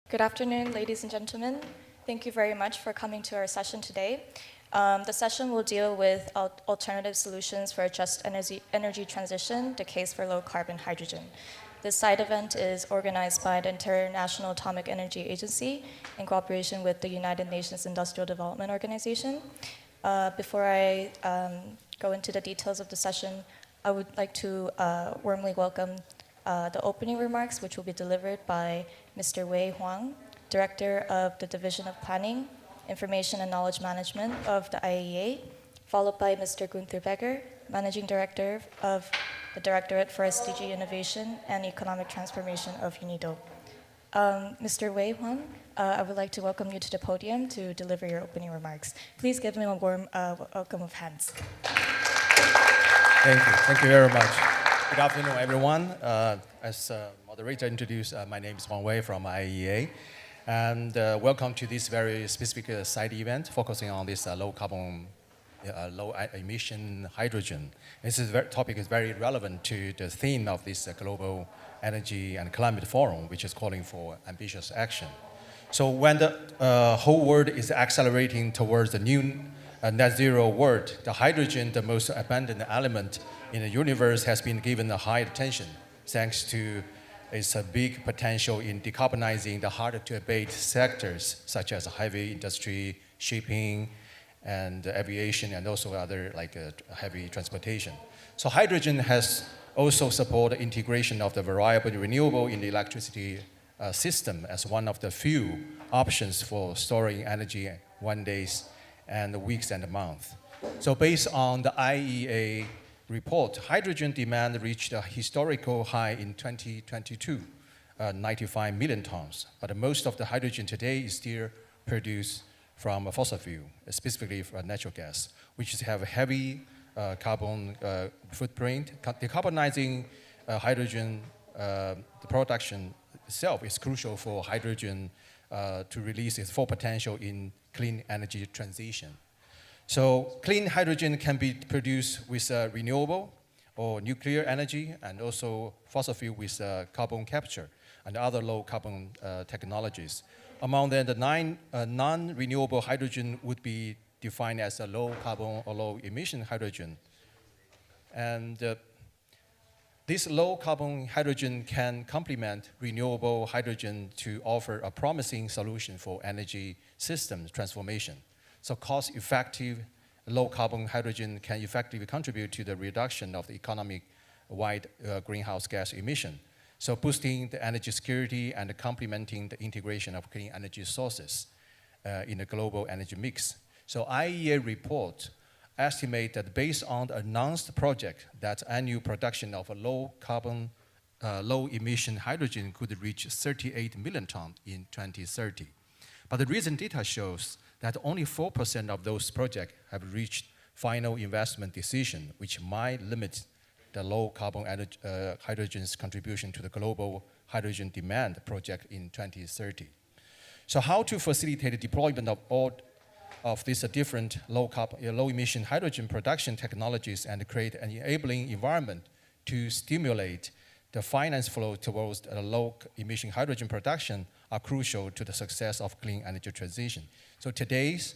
Good afternoon, ladies and gentlemen. Thank you very much for coming to our session today. The session will deal with alternative solutions for a just energy transition, the case for low-carbon hydrogen. This side event is organized by the International Atomic Energy Agency in cooperation with the United Nations Industrial Development Organization. Before I go into the details of the session, I would like to warmly welcome the opening remarks, which will be delivered by Mr. Wei Huang, Director of the Division of Planning, Information and Knowledge Management of the IAEA, followed by Mr. Gunther Becker, Managing Director of the Directorate for SDG Innovation and Economic Transformation of UNIDO. Mr. Wei Huang, I would like to welcome you to the podium to deliver your opening remarks. Please give me a warm welcome of hands. Thank you. Thank you very much. Good afternoon, everyone. As moderator introduced, my name is Huang Wei from IAEA. And welcome to this very specific side event focusing on this low emission hydrogen. This topic is very relevant to the theme of this global energy and climate forum, which is calling for ambitious action. So when the whole world is accelerating towards the new net zero world, the hydrogen, the most abundant element in the universe, has been given a high attention thanks to its big potential in decarbonizing the hard-to-abate sectors such as heavy industry, shipping, and aviation, and also other like heavy transportation. So hydrogen has also supported integration of the variable renewable in the electricity system as one of the few options for storing energy 1 days and weeks and months. So based on the IEA report, hydrogen demand reached a historical high in 2022, 95 million tons. But most of the hydrogen today is still produced from a fossil fuel, specifically from natural gas, which have a heavy carbon footprint. Decarbonizing hydrogen, the production itself is crucial for hydrogen to release its full potential in clean energy transition. So clean hydrogen can be produced with renewable or nuclear energy, and also fossil fuel with carbon capture and other low carbon technologies. Among them, the 9 non-renewable hydrogen would be defined as a low carbon or low emission hydrogen. And this low carbon hydrogen can complement renewable hydrogen to offer a promising solution for energy system transformation. So cost-effective low-carbon hydrogen can effectively contribute to the reduction of the economic-wide greenhouse gas emission, so boosting the energy security and complementing the integration of clean energy sources in the global energy mix. So IEA report estimate that based on the announced project, that annual production of a low-carbon, low-emission hydrogen could reach 38 million tons in 2030. But the recent data shows that only 4% of those projects have reached final investment decision, which might limit the low carbon hydrogen's contribution to the global hydrogen demand project in 2030. So how to facilitate the deployment of all of these different low emission hydrogen production technologies and create an enabling environment to stimulate the finance flow towards the low emission hydrogen production are crucial to the success of clean energy transition. So today's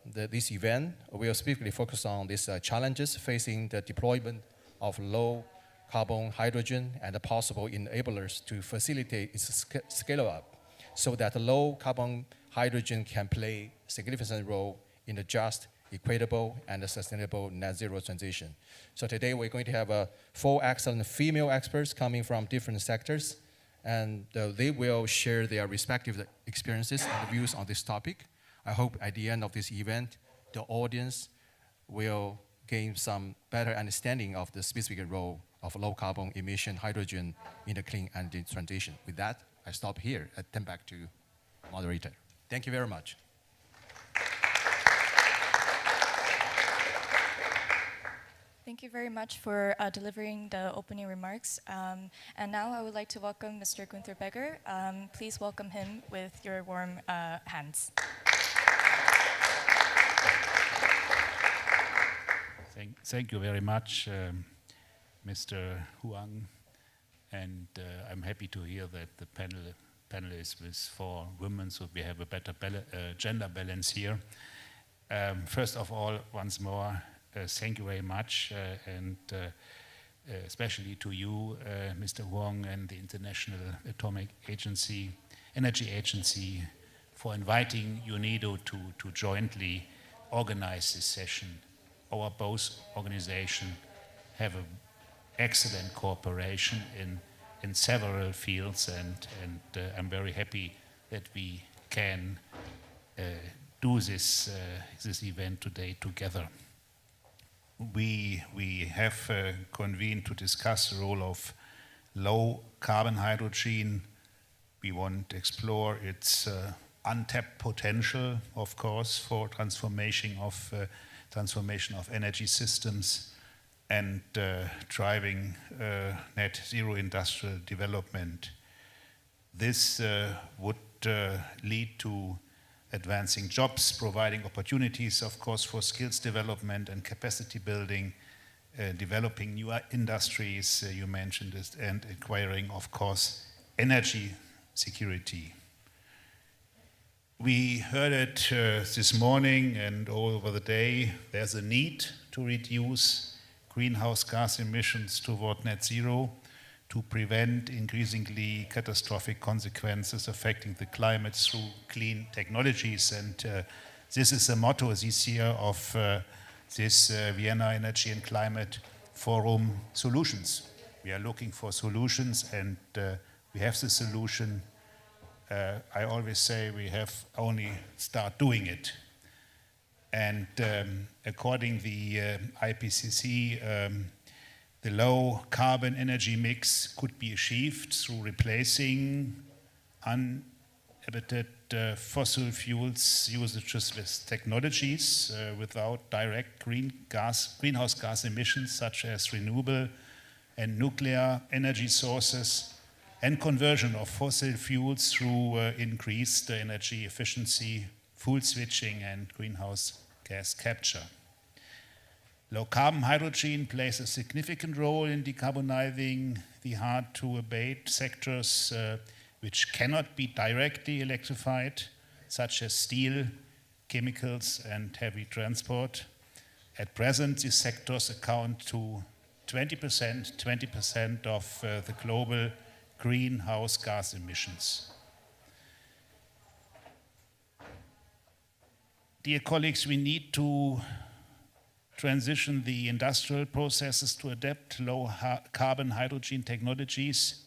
this event will specifically focus on these challenges facing the deployment of low carbon hydrogen and the possible enablers to facilitate its scale up so that low carbon hydrogen can play a significant role in the just, equitable, and sustainable net zero transition. So today we're going to have 4 excellent female experts coming from different sectors, and they will share their respective experiences and views on this topic. I hope at the end of this event, the audience will gain some better understanding of the specific role of low carbon emission hydrogen in the clean energy transition. With that, I stop here and turn back to moderator. Thank you very much. Thank you very much for delivering the opening remarks. And now I would like to welcome Mr. Gunther Becker. Please welcome him with your warm hands. Thank you very much, Mr. Huang. And I'm happy to hear that the panel is with 4 women, so we have a better gender balance here. First of all, once more, thank you very much, and especially to you, Mr. Huang, and the International Atomic Energy Agency, for inviting UNIDO to jointly organize this session. Our both organizations have an excellent cooperation in several fields, and I'm very happy that we can do this event today together. We have convened to discuss the role of low carbon hydrogen. We want to explore its untapped potential, of course, for transformation of energy systems and driving net zero industrial development. This would lead to advancing jobs, providing opportunities, of course, for skills development and capacity building, developing new industries, you mentioned this, and acquiring, of course, energy security. We heard it this morning and all over the day. There's a need to reduce greenhouse gas emissions toward net zero to prevent increasingly catastrophic consequences affecting the climate through clean technologies. And this is the motto this year of this Vienna Energy and Climate Forum, Solutions. We are looking for solutions, and we have the solution. I always say we have only start doing it. And according to the IPCC, the low carbon energy mix could be achieved through replacing uninhibited fossil fuels usages with technologies without direct greenhouse gas emissions, such as renewable and nuclear energy sources, and conversion of fossil fuels through increased energy efficiency, fuel switching, and greenhouse gas capture. Low carbon hydrogen plays a significant role in decarbonizing the hard-to-abate sectors which cannot be directly electrified, such as steel, chemicals, and heavy transport. At present, these sectors account to 20% of the global greenhouse gas emissions. Dear colleagues, we need to transition the industrial processes to adapt low carbon hydrogen technologies.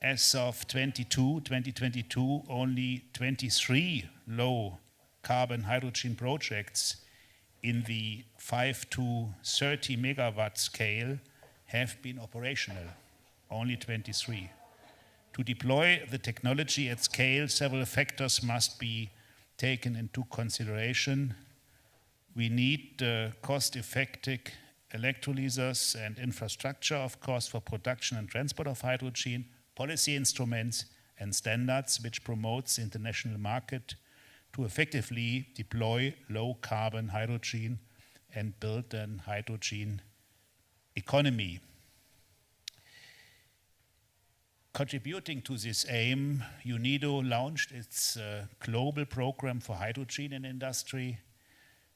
As of 2022, only 23 low carbon hydrogen projects in the 5 to 30 megawatt scale have been operational. Only 23. To deploy the technology at scale, several factors must be taken into consideration. We need cost-effective electrolysers and infrastructure, of course, for production and transport of hydrogen, policy instruments and standards which promotes the international market to effectively deploy low-carbon hydrogen and build a hydrogen economy. Contributing to this aim, UNIDO launched its global program for hydrogen in industry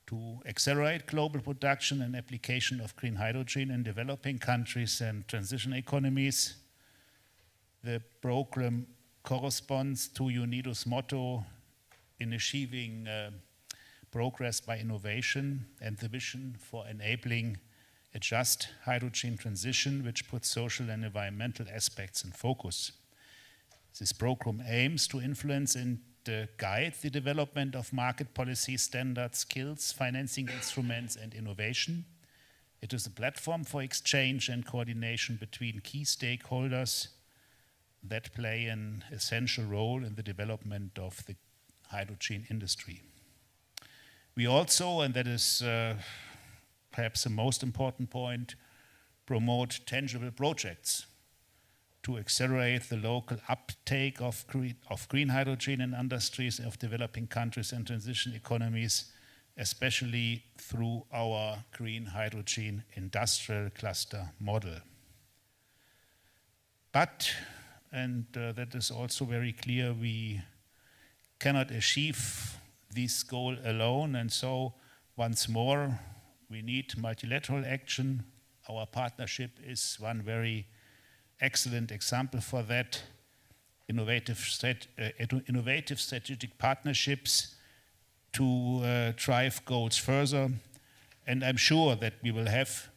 to accelerate global production and application of green hydrogen in developing countries and transition economies. The program corresponds to UNIDO's motto in achieving progress by innovation and the vision for enabling a just hydrogen transition which puts social and environmental aspects in focus. This program aims to influence and guide the development of market policy, standards, skills, financing instruments, and innovation. It is a platform for exchange and coordination between key stakeholders that play an essential role in the development of the hydrogen industry. We also, and that is perhaps the most important point, promote tangible projects to accelerate the local uptake of green hydrogen in industries of developing countries and transition economies, especially through our green hydrogen industrial cluster model. But and that is also very clear. We cannot achieve this goal alone, and so once more, we need multilateral action. Our partnership is one very excellent example for that. Innovative strategic partnerships to drive goals further. And I'm sure that we will have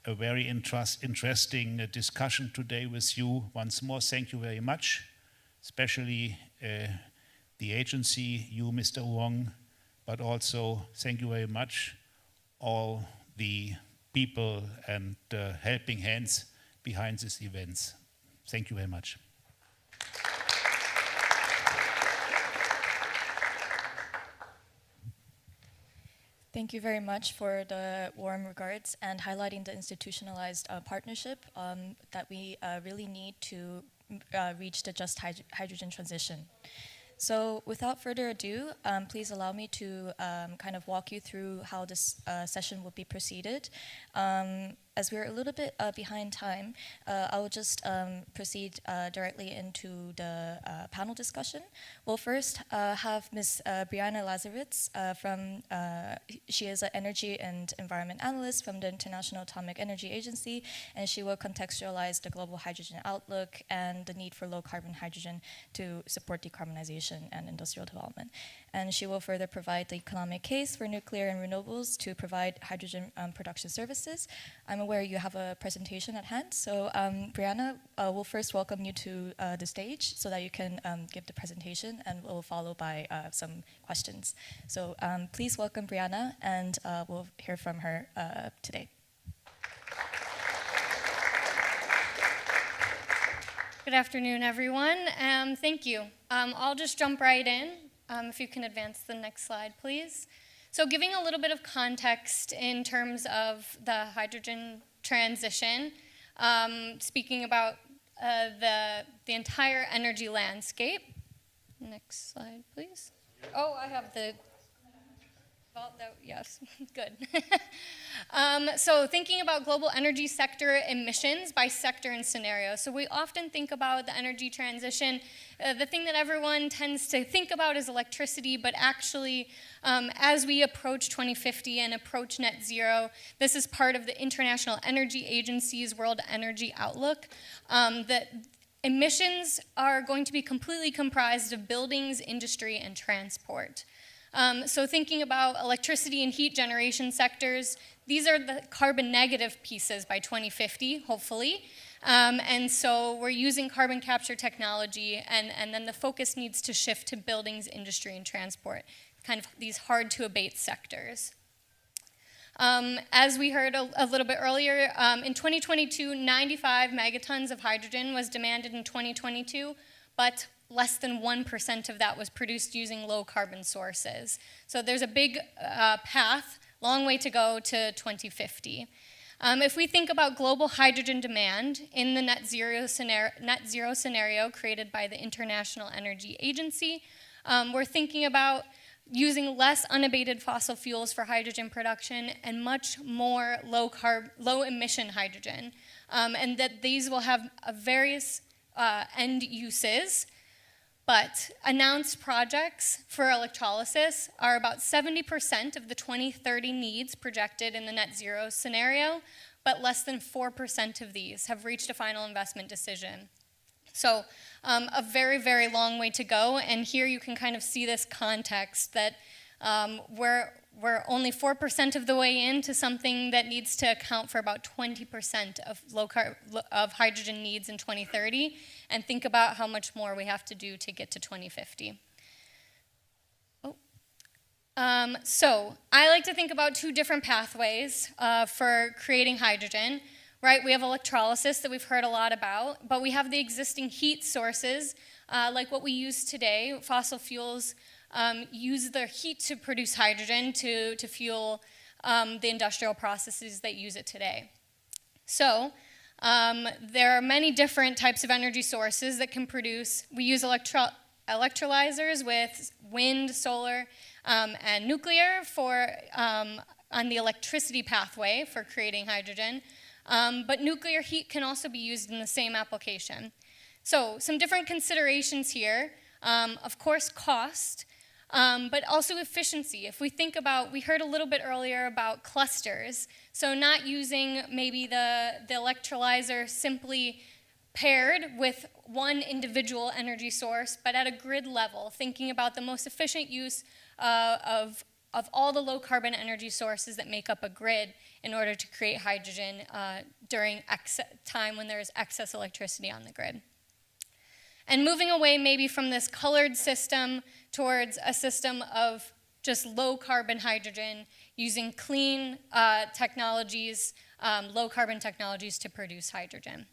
a very interesting discussion today with you. Once more, thank you very much, especially the agency, you, Mr. Wong, but also thank you very much all the people and helping hands behind these events. Thank you very much. Thank you very much for the warm regards and highlighting the institutionalized partnership that we really need to reach the just hydrogen transition. So without further ado, please allow me to kind of walk you through how this session will be proceeded. As we're a little bit behind time, I will just proceed directly into the panel discussion. We'll first have Ms. Brianna Lazarowitz she is an energy and environment analyst from the International Atomic Energy Agency, and she will contextualize the global hydrogen outlook and the need for low carbon hydrogen to support decarbonization and industrial development. And she will further provide the economic case for nuclear and renewables to provide hydrogen production services. I'm aware you have a presentation at hand, so Brianna, we'll first welcome you to the stage so that you can give the presentation, and we'll follow by some questions. So please welcome Brianna, and we'll hear from her today. Good afternoon, everyone. Thank you. I'll just jump right in. If you can advance the next slide, please. So giving a little bit of context in terms of the hydrogen transition, speaking about the entire energy landscape. Next slide, please. Oh, I have the... Yes, good. So thinking about global energy sector emissions by sector and scenario. So we often think about the energy transition. The thing that everyone tends to think about is electricity, but actually, as we approach 2050 and approach net zero, this is part of the International Energy Agency's World Energy Outlook, that emissions are going to be completely comprised of buildings, industry, and transport. So thinking about electricity and heat generation sectors, these are the carbon negative pieces by 2050, hopefully. And so we're using carbon capture technology, and then the focus needs to shift to buildings, industry, and transport, kind of these hard to abate sectors. As we heard a little bit earlier, in 2022, 95 megatons of hydrogen was demanded in 2022, but less than 1% of that was produced using low carbon sources. So there's a big path, long way to go to 2050. If we think about global hydrogen demand in the net zero scenario created by the International Energy Agency, we're thinking about using less unabated fossil fuels for hydrogen production and much more low emission hydrogen, and that these will have various end uses. But announced projects for electrolysis are about 70% of the 2030 needs projected in the net zero scenario, but less than 4% of these have reached a final investment decision. So a very, very long way to go, and here you can kind of see this context that we're only 4% of the way into something that needs to account for about 20% of hydrogen needs in 2030, and think about how much more we have to do to get to 2050. So I like to think about two different pathways for creating hydrogen. Right, we have electrolysis that we've heard a lot about, but we have the existing heat sources, like what we use today. Fossil fuels use their heat to produce hydrogen to fuel the industrial processes that use it today. So there are many different types of energy sources that can produce. We use electrolyzers with wind, solar, and nuclear for on the electricity pathway for creating hydrogen. But nuclear heat can also be used in the same application. So some different considerations here. Of course, cost, but also efficiency. If we think about, we heard a little bit earlier about clusters, so not using maybe the electrolyzer simply paired with one individual energy source, but at a grid level, thinking about the most efficient use of all the low carbon energy sources that make up a grid in order to create hydrogen during time when there is excess electricity on the grid. And moving away maybe from this colored system towards a system of just low carbon hydrogen using clean technologies, low carbon technologies to produce hydrogen.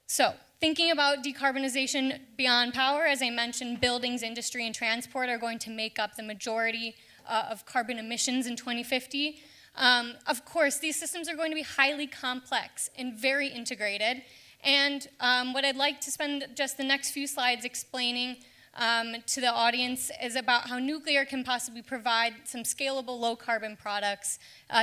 So thinking about decarbonization beyond power, as I mentioned, buildings, industry, and transport are going to make up the majority of carbon emissions in 2050. Of course, these systems are going to be highly complex and very integrated. And what I'd like to spend just the next few slides explaining to the audience is about how nuclear can possibly provide some scalable low-carbon products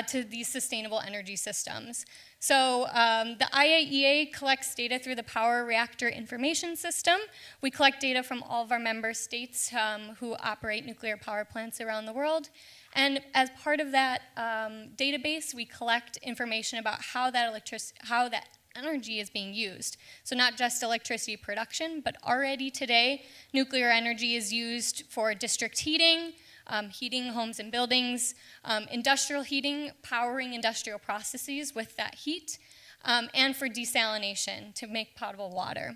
to these sustainable energy systems. So the IAEA collects data through the Power Reactor Information System. We collect data from all of our member states who operate nuclear power plants around the world. And as part of that database, we collect information about how that energy is being used. So not just electricity production, but already today, nuclear energy is used for district heating, heating homes and buildings, industrial heating, powering industrial processes with that heat, and for desalination to make potable water.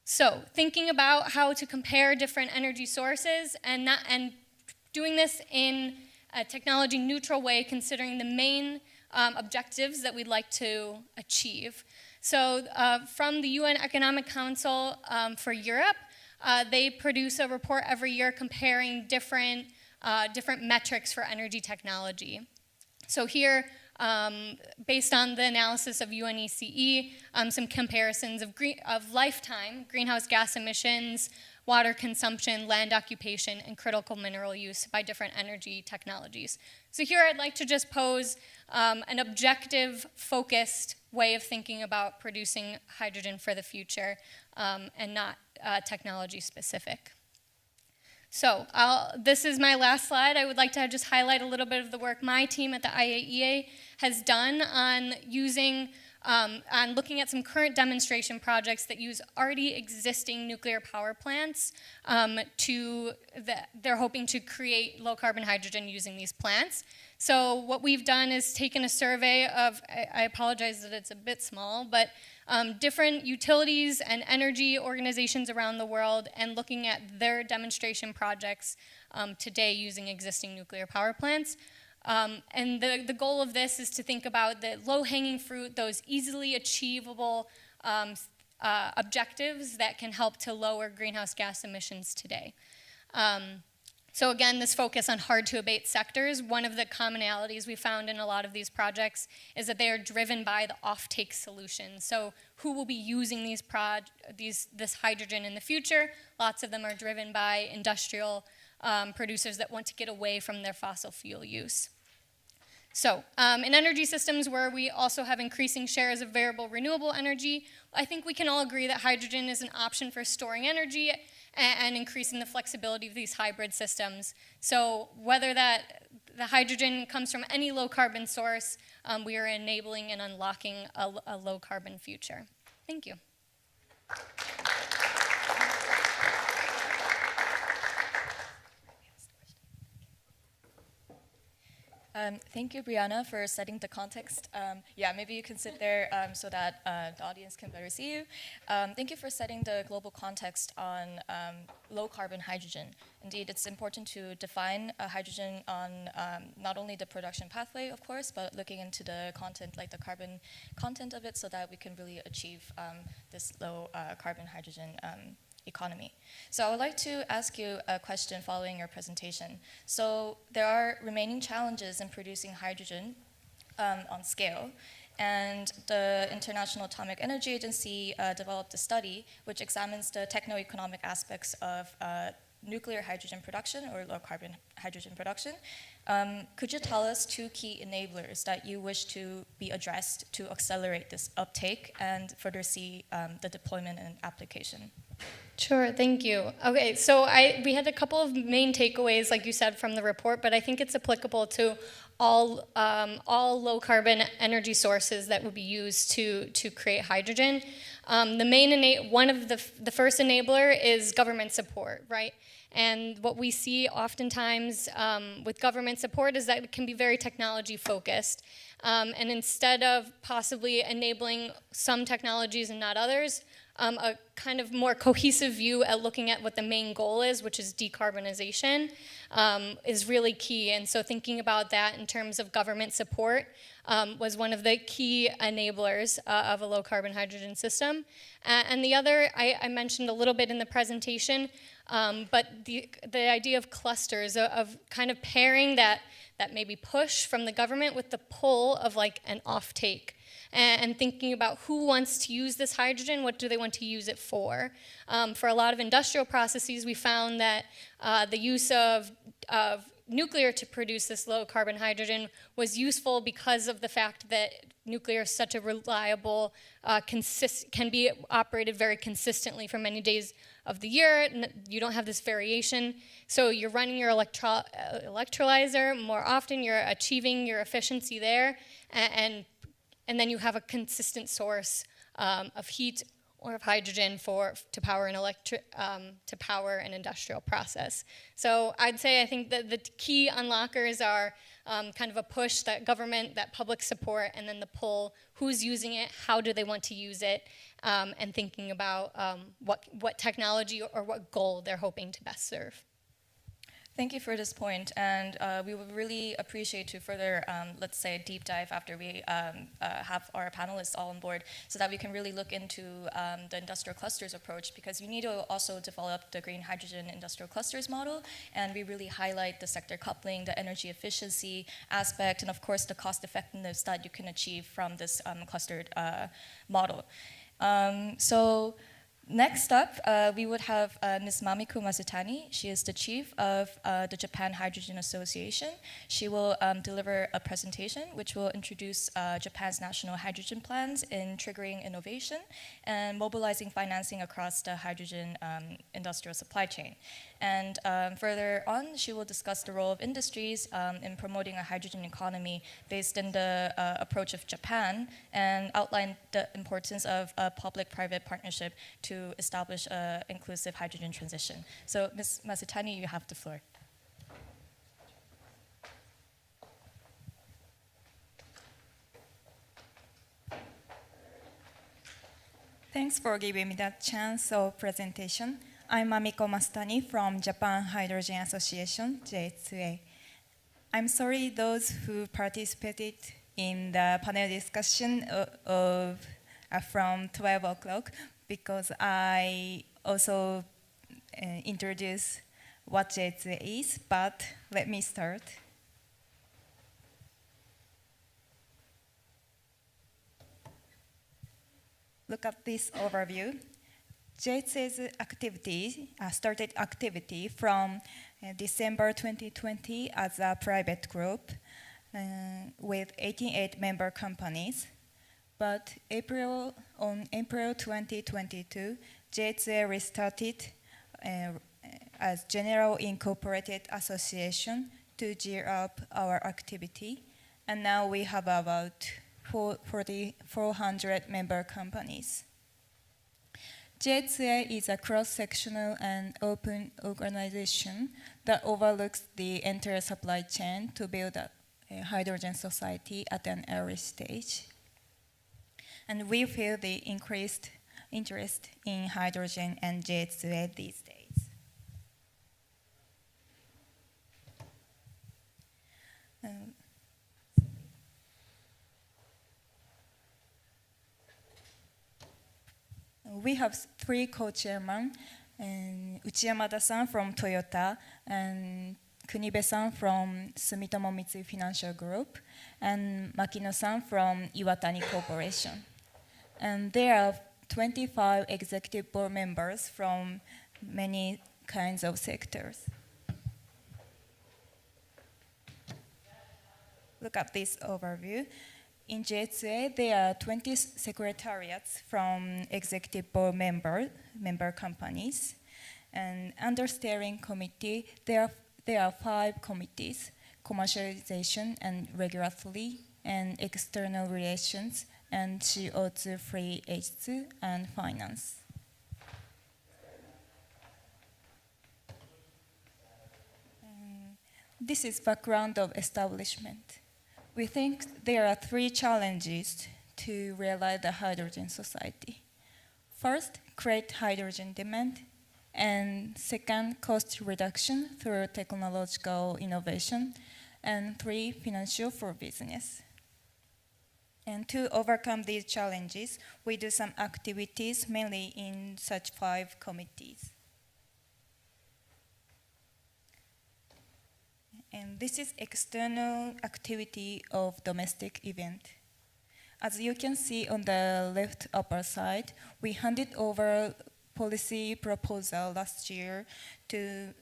So thinking about how to compare different energy sources and doing this in a technology neutral way, considering the main objectives that we'd like to achieve. So from the UN Economic Council for Europe, they produce a report every year comparing different metrics for energy technology. So here, based on the analysis of UNECE, some comparisons of lifetime greenhouse gas emissions, water consumption, land occupation, and critical mineral use by different energy technologies. So here I'd like to just pose an objective, focused way of thinking about producing hydrogen for the future and not technology specific. So this is my last slide. I would like to just highlight a little bit of the work my team at the IAEA has done on looking at some current demonstration projects that use already existing nuclear power plants. They're hoping to create low carbon hydrogen using these plants. So what we've done is taken a survey of, I apologize that it's a bit small, but different utilities and energy organizations around the world and looking at their demonstration projects today using existing nuclear power plants. And the goal of this is to think about the low-hanging fruit, those easily achievable objectives that can help to lower greenhouse gas emissions today. So again, this focus on hard-to-abate sectors, one of the commonalities we found in a lot of these projects is that they are driven by the offtake solution. So who will be using this hydrogen in the future? Lots of them are driven by industrial producers that want to get away from their fossil fuel use. So in energy systems where we also have increasing shares of variable renewable energy, I think we can all agree that hydrogen is an option for storing energy and increasing the flexibility of these hybrid systems. So whether the hydrogen comes from any low carbon source, we are enabling and unlocking a low carbon future. Thank you. Thank you, Brianna, for setting the context. Yeah, maybe you can sit there so that the audience can better see you. Thank you for setting the global context on low-carbon hydrogen. Indeed, it's important to define hydrogen on not only the production pathway, of course, but looking into the content, like the carbon content of it, so that we can really achieve this low-carbon hydrogen economy. So I would like to ask you a question following your presentation. So there are remaining challenges in producing hydrogen on scale, and the International Atomic Energy Agency developed a study which examines the techno-economic aspects of nuclear hydrogen production or low carbon hydrogen production. Could you tell us 2 key enablers that you wish to be addressed to accelerate this uptake and further see the deployment and application? Sure, thank you. Okay, so we had a couple of main takeaways, like you said, from the report, but I think it's applicable to all low carbon energy sources that would be used to create hydrogen. One of the first enabler is government support, right? And what we see oftentimes with government support is that it can be very technology focused. And instead of possibly enabling some technologies and not others, a kind of more cohesive view at looking at what the main goal is, which is decarbonization, is really key. And so thinking about that in terms of government support was one of the key enablers of a low carbon hydrogen system. And the other, I mentioned a little bit in the presentation, but the idea of clusters, of kind of pairing that maybe push from the government with the pull of like an offtake. And thinking about who wants to use this hydrogen, what do they want to use it for. For a lot of industrial processes, we found that the use of nuclear to produce this low carbon hydrogen was useful because of the fact that nuclear is such a reliable, can be operated very consistently for many days of the year. You don't have this variation. So you're running your electrolyzer more often, you're achieving your efficiency there, and then you have a consistent source of heat or of hydrogen to power an industrial process. So I'd say I think that the key unlockers are kind of a push, that government, that public support, and then the pull, who's using it, how do they want to use it, and thinking about what technology or what goal they're hoping to best serve. Thank you for this point, and we would really appreciate to further, let's say, deep dive after we have our panelists all on board, so that we can really look into the industrial clusters approach, because you need to also develop the green hydrogen industrial clusters model, and we really highlight the sector coupling, the energy efficiency aspect, and of course the cost effectiveness that you can achieve from this clustered model. So next up, we would have Ms. Mamiko Masutani. She is the chief of the Japan Hydrogen Association. She will deliver a presentation which will introduce Japan's national hydrogen plans in triggering innovation and mobilizing financing across the hydrogen industrial supply chain. And further on, she will discuss the role of industries in promoting a hydrogen economy based in the approach of Japan, and outline the importance of a public-private partnership to establish an inclusive hydrogen transition. So, Ms. Masutani, you have the floor. Thanks for giving me that chance of presentation. I'm Mamiko Masutani from Japan Hydrogen Association, JHA. I'm sorry those who participated in the panel discussion from 12 o'clock, because I also introduce what JHA is, but let me start. Look at this overview. JHA's activity started activity from December 2020 as a private group with 88 member companies. But on April 2022, JHA restarted as General Incorporated Association to gear up our activity. And now we have about 400 member companies. JHA is a cross-sectional and open organization that overlooks the entire supply chain to build a hydrogen society at an early stage. And we feel the increased interest in hydrogen and JHA these days. We have 3 co-chairmen, Uchiyamada-san from Toyota, and Kunibe-san from Sumitomo Mitsui Financial Group, and Makino-san from Iwatani Corporation. And there are 25 executive board members from many kinds of sectors. Look at this overview. In J2A, there are 20 secretariats from executive board member companies. And under steering committee, there are 5 committees: commercialization and regulatory, and external relations, and CO2-free H2, and finance. This is background of establishment. We think there are 3 challenges to realize the hydrogen society. First, create hydrogen demand, and second, cost reduction through technological innovation, and 3, financial for business. And to overcome these challenges, we do some activities mainly in such 5 committees. And this is external activity of domestic event. As you can see on the left upper side, we handed over policy proposal last year to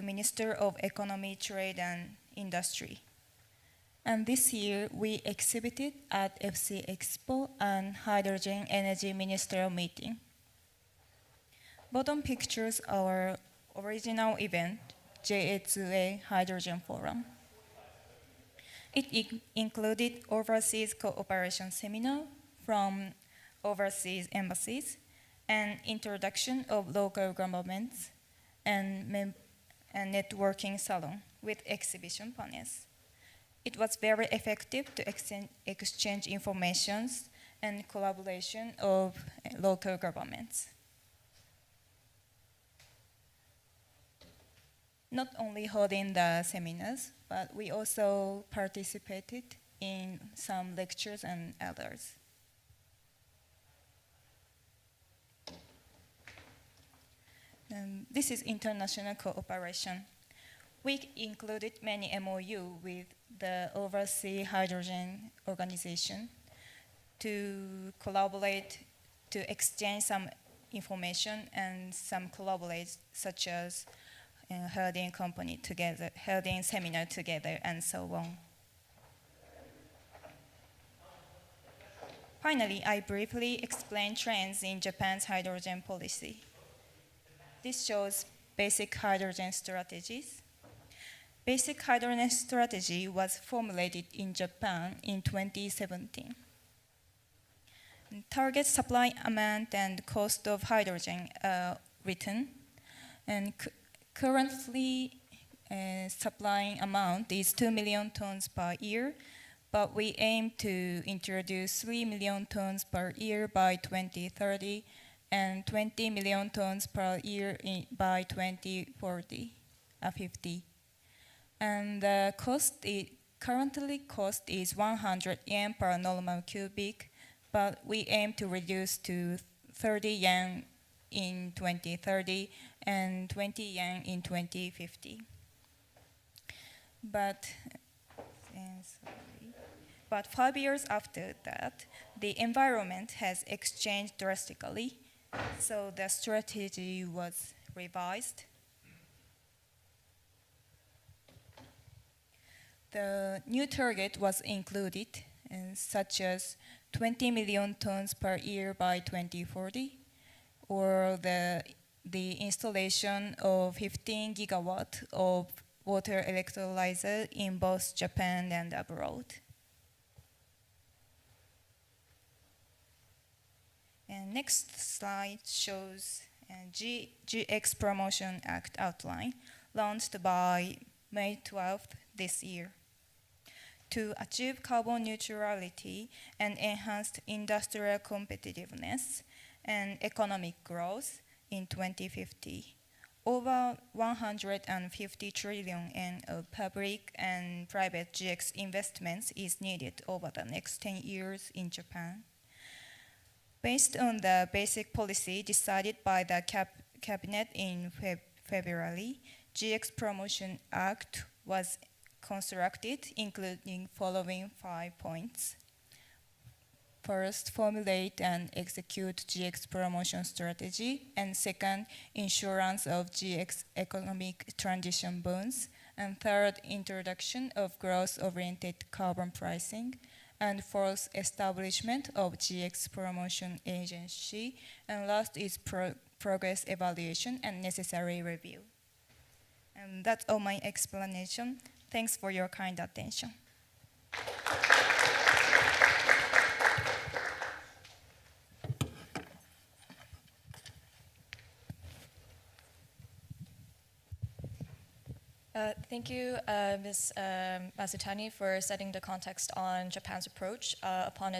Minister of Economy, Trade and Industry. And this year, we exhibited at FC Expo and Hydrogen Energy Ministerial meeting. Bottom pictures our original event, JA2A Hydrogen Forum. It included overseas cooperation seminar from overseas embassies and introduction of local governments and networking salon with exhibition panels. It was very effective to exchange information and collaboration of local governments. Not only holding the seminars, but we also participated in some lectures and others. This is international cooperation. We included many MOU with the Overseas Hydrogen Organization to collaborate, to exchange some information and some collaborate, such as holding company together, holding seminar together, and so on. Finally, I briefly explain trends in Japan's hydrogen policy. This shows basic hydrogen strategies. Basic hydrogen strategy was formulated in Japan in 2017. Target supply amount and cost of hydrogen are written, and currently supplying amount is 2 million tons per year, but we aim to introduce 3 million tons per year by 2030 and 20 million tons per year by 2040, 50. And the currently cost is 100 yen per normal cubic, but we aim to reduce to 30 yen in 2030 and 20 yen in 2050. But 5 years after that, the environment has changed drastically, so the strategy was revised. The new target was included, such as 20 million tons per year by 2040, or the installation of 15 gigawatt of water electrolyzer in both Japan and abroad. And next slide shows GX Promotion Act outline, launched by May 12th this year. To achieve carbon neutrality and enhanced industrial competitiveness and economic growth in 2050, over 150 trillion yen of public and private GX investments is needed over the next 10 years in Japan. Based on the basic policy decided by the Cabinet in February, GX Promotion Act was constructed, including following 5 points. first, formulate and execute GX promotion strategy, and second, insurance of GX economic transition bonds, and third, introduction of growth-oriented carbon pricing, and fourth, establishment of GX promotion agency, and last is progress evaluation and necessary review. And that's all my explanation. Thanks for your kind attention. Thank you, Ms. Masutani, for setting the context on Japan's approach upon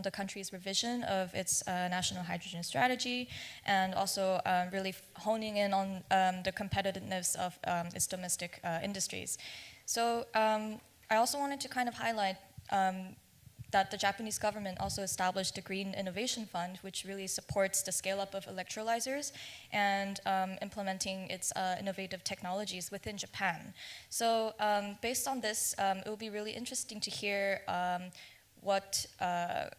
the country's revision of its national hydrogen strategy, and also really honing in on the competitiveness of its domestic industries. So I also wanted to kind of highlight that the Japanese government also established the Green Innovation Fund, which really supports the scale-up of electrolyzers and implementing its innovative technologies within Japan. So based on this, it will be really interesting to hear what are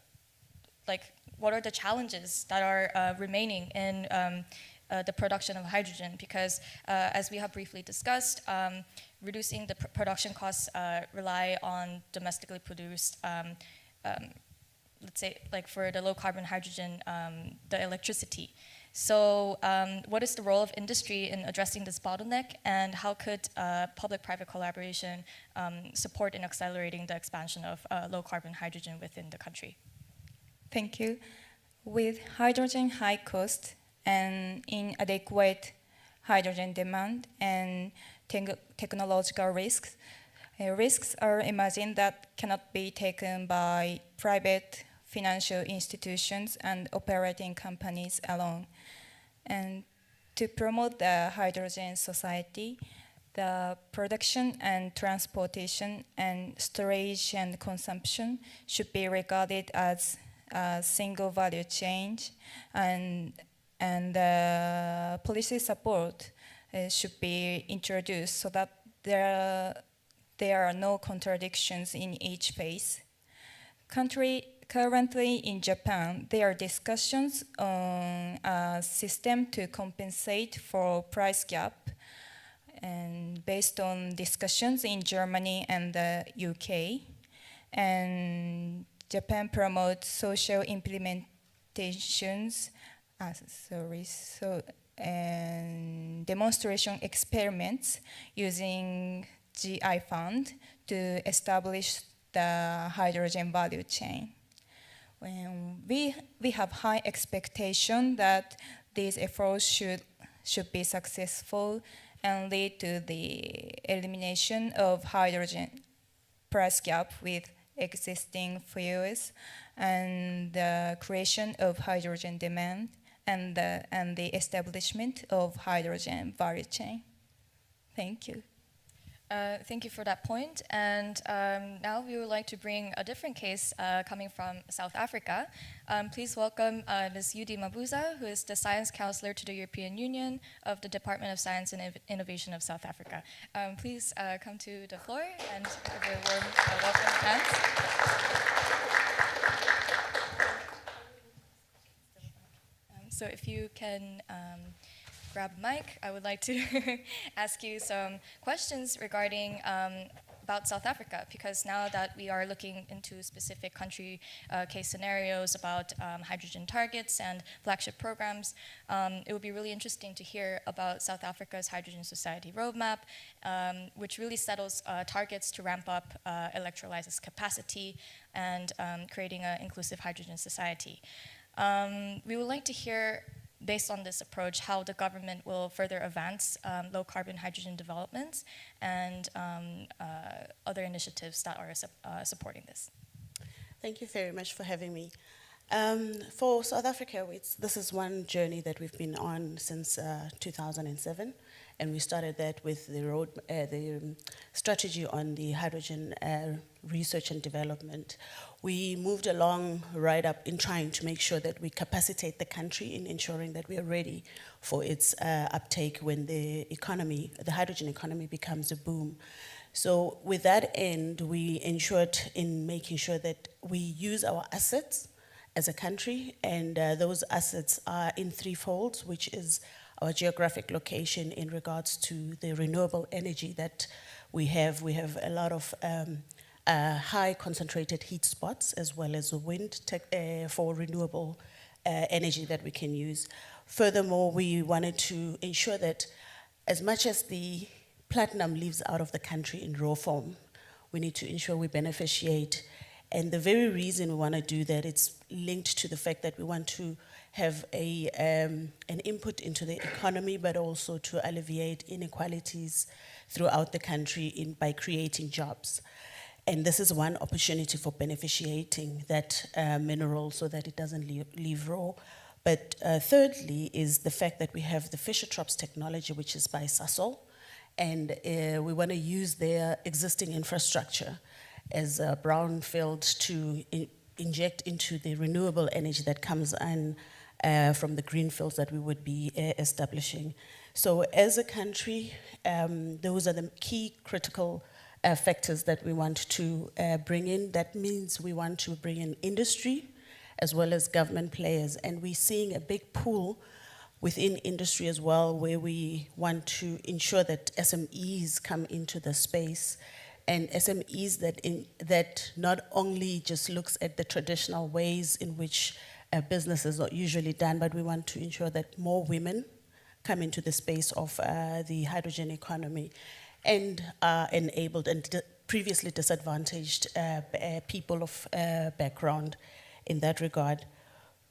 the challenges that are remaining in the production of hydrogen, because as we have briefly discussed, reducing the production costs rely on domestically produced let's say, like for the low carbon hydrogen, the electricity. So what is the role of industry in addressing this bottleneck, and how could public-private collaboration support in accelerating the expansion of low carbon hydrogen within the country? Thank you. With hydrogen high cost and inadequate hydrogen demand and technological risks, risks are emerging that cannot be taken by private financial institutions and operating companies alone. And to promote the hydrogen society, the production and transportation and storage and consumption should be regarded as a single value chain, and policy support should be introduced so that there are no contradictions in each phase. Currently in Japan, there are discussions on a system to compensate for price gap, and based on discussions in Germany and the UK. And Japan promotes social implementations, and demonstration experiments using GI fund to establish the hydrogen value chain. We have high expectation that these efforts should be successful and lead to the elimination of hydrogen price gap with existing fuels and the creation of hydrogen demand and the establishment of hydrogen value chain. Thank you. Thank you for that point. And now we would like to bring a different case coming from South Africa. Please welcome Ms. Yudi Mabuza, who is the Science Counselor to the European Union of the Department of Science and Innovation of South Africa. Please come to the floor and give a warm welcome hands. So if you can grab a mic, I would like to ask you some questions regarding about South Africa, because now that we are looking into specific country case scenarios about hydrogen targets and flagship programs, it would be really interesting to hear about South Africa's Hydrogen Society roadmap, which really settles targets to ramp up electrolysis capacity and creating an inclusive hydrogen society. We would like to hear, based on this approach, how the government will further advance low-carbon hydrogen developments and other initiatives that are supporting this. Thank you very much for having me. For South Africa, this is one journey that we've been on since 2007, and we started that with the strategy on the hydrogen research and development. We moved along right up in trying to make sure that we capacitate the country in ensuring that we are ready for its uptake when the hydrogen economy becomes a boom. So with that end, we ensured in making sure that we use our assets as a country, and those assets are in threefold, which is our geographic location in regards to the renewable energy that we have. We have a lot of high concentrated heat spots as well as wind for renewable energy that we can use. Furthermore, we wanted to ensure that as much as the platinum leaves out of the country in raw form, we need to ensure we beneficiate. And the very reason we want to do that, it's linked to the fact that we want to have an input into the economy, but also to alleviate inequalities throughout the country by creating jobs. And this is one opportunity for beneficiating that mineral so that it doesn't leave raw. But thirdly is the fact that we have the Fischer-Tropsch technology, which is by Sasol, and we want to use their existing infrastructure as a brownfield to inject into the renewable energy that comes in from the greenfields that we would be establishing. So as a country, those are the key critical factors that we want to bring in. That means we want to bring in industry as well as government players. And we're seeing a big pool within industry as well, where we want to ensure that SMEs come into the space, and SMEs that not only just looks at the traditional ways in which businesses are usually done, but we want to ensure that more women come into the space of the hydrogen economy and are enabled and previously disadvantaged people of background in that regard.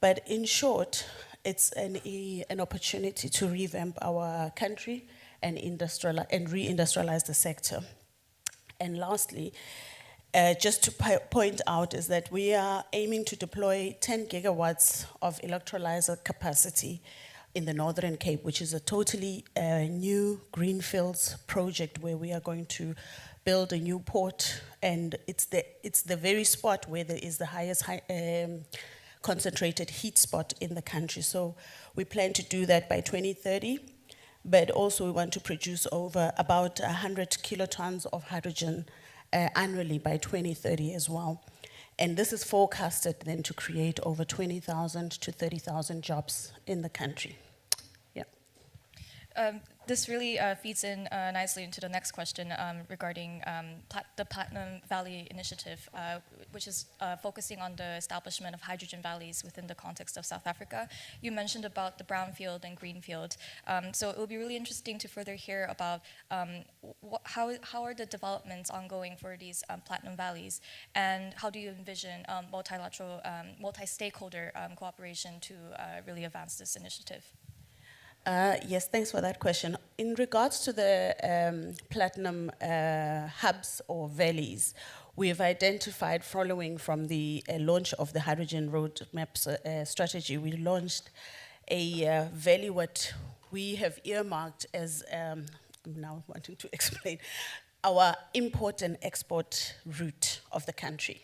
But in short, it's an opportunity to revamp our country and reindustrialize the sector. And lastly, just to point out is that we are aiming to deploy 10 gigawatts of electrolyzer capacity in the Northern Cape, which is a totally new greenfields project where we are going to build a new port, and it's the very spot where there is the highest concentrated heat spot in the country. So we plan to do that by 2030, but also we want to produce over about 100 kilotons of hydrogen annually by 2030 as well. And this is forecasted then to create over 20,000 to 30,000 jobs in the country. Yeah. This really feeds in nicely into the next question regarding the Platinum Valley Initiative, which is focusing on the establishment of hydrogen valleys within the context of South Africa. You mentioned about the brownfield and greenfield. So it would be really interesting to further hear about how are the developments ongoing for these Platinum Valleys, and how do you envision multilateral, multi-stakeholder cooperation to really advance this initiative? Yes, thanks for that question. In regards to the platinum hubs or valleys, we have identified, following from the launch of the hydrogen roadmap strategy, we launched a valley what we have earmarked as, I'm now wanting to explain, our import and export route of the country,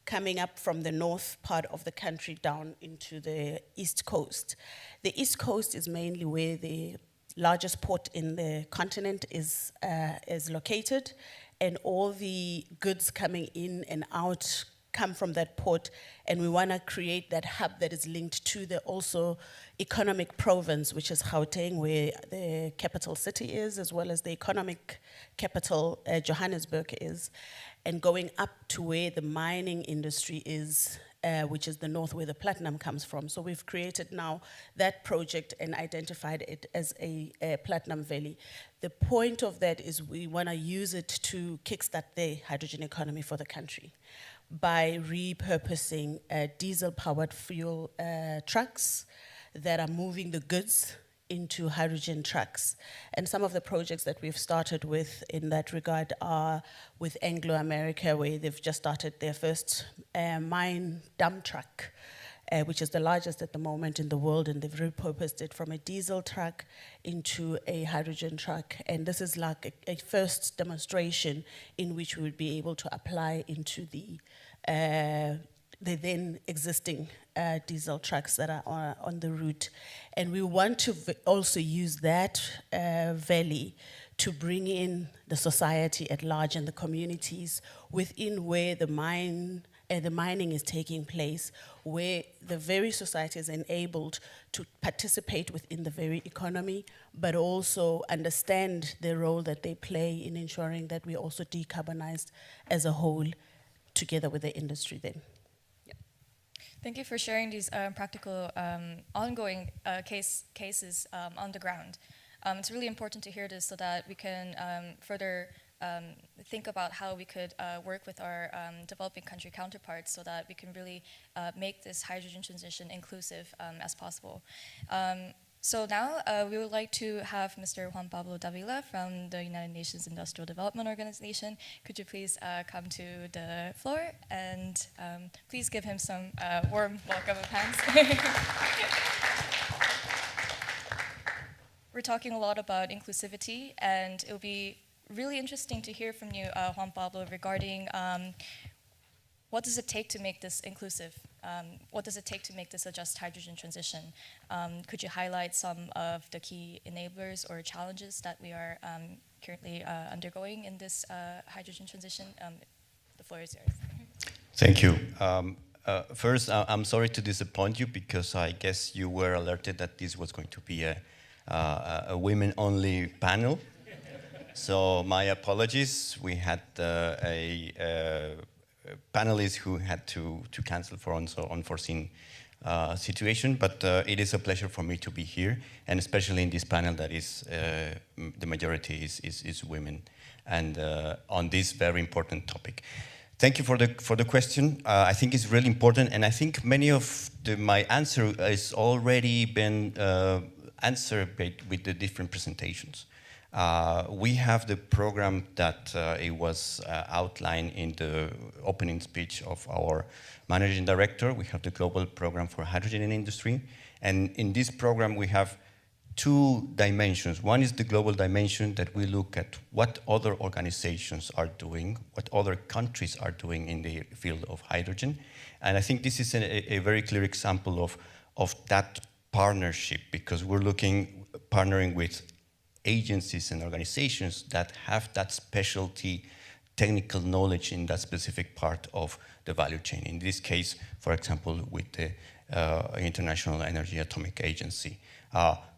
coming up from the north part of the country down into the east coast. The east coast is mainly where the largest port in the continent is located, and all the goods coming in and out come from that port, and we want to create that hub that is linked to the also economic province, which is Gauteng, where the capital city is, as well as the economic capital, Johannesburg, is, and going up to where the mining industry is, which is the north where the platinum comes from. So we've created now that project and identified it as a platinum valley. The point of that is we want to use it to kickstart the hydrogen economy for the country by repurposing diesel-powered fuel trucks that are moving the goods into hydrogen trucks. And some of the projects that we've started with in that regard are with Anglo America, where they've just started their first mine dump truck, which is the largest at the moment in the world, and they've repurposed it from a diesel truck into a hydrogen truck. And this is like a first demonstration in which we would be able to apply into the then existing diesel trucks that are on the route. And we want to also use that valley to bring in the society at large and the communities within where the mining is taking place, where the very society is enabled to participate within the very economy, but also understand the role that they play in ensuring that we also decarbonized as a whole together with the industry then. Thank you for sharing these practical, ongoing cases on the ground. It's really important to hear this so that we can further think about how we could work with our developing country counterparts so that we can really make this hydrogen transition inclusive as possible. So now we would like to have Mr. Juan Pablo Davila from the United Nations Industrial Development Organization. Could you please come to the floor and please give him some warm welcome of hands. We're talking a lot about inclusivity, and it will be really interesting to hear from you, Juan Pablo, regarding what does it take to make this inclusive? What does it take to make this a just hydrogen transition? Could you highlight some of the key enablers or challenges that we are currently undergoing in this hydrogen transition? The floor is yours. Thank you. First, I'm sorry to disappoint you because I guess you were alerted that this was going to be a women-only panel. So my apologies. We had a panelist who had to cancel for unforeseen situation, but it is a pleasure for me to be here, and especially in this panel that is the majority is women, and on this very important topic. Thank you for the question. I think it's really important, and I think many of my answer has already been answered with the different presentations. We have the program that it was outlined in the opening speech of our managing director. We have the global program for hydrogen in industry. And in this program, we have two dimensions. One is the global dimension that we look at what other organizations are doing, what other countries are doing in the field of hydrogen. And I think this is a very clear example of that partnership, because we're partnering with agencies and organizations that have that specialty technical knowledge in that specific part of the value chain. In this case, for example, with the International Energy Atomic Agency.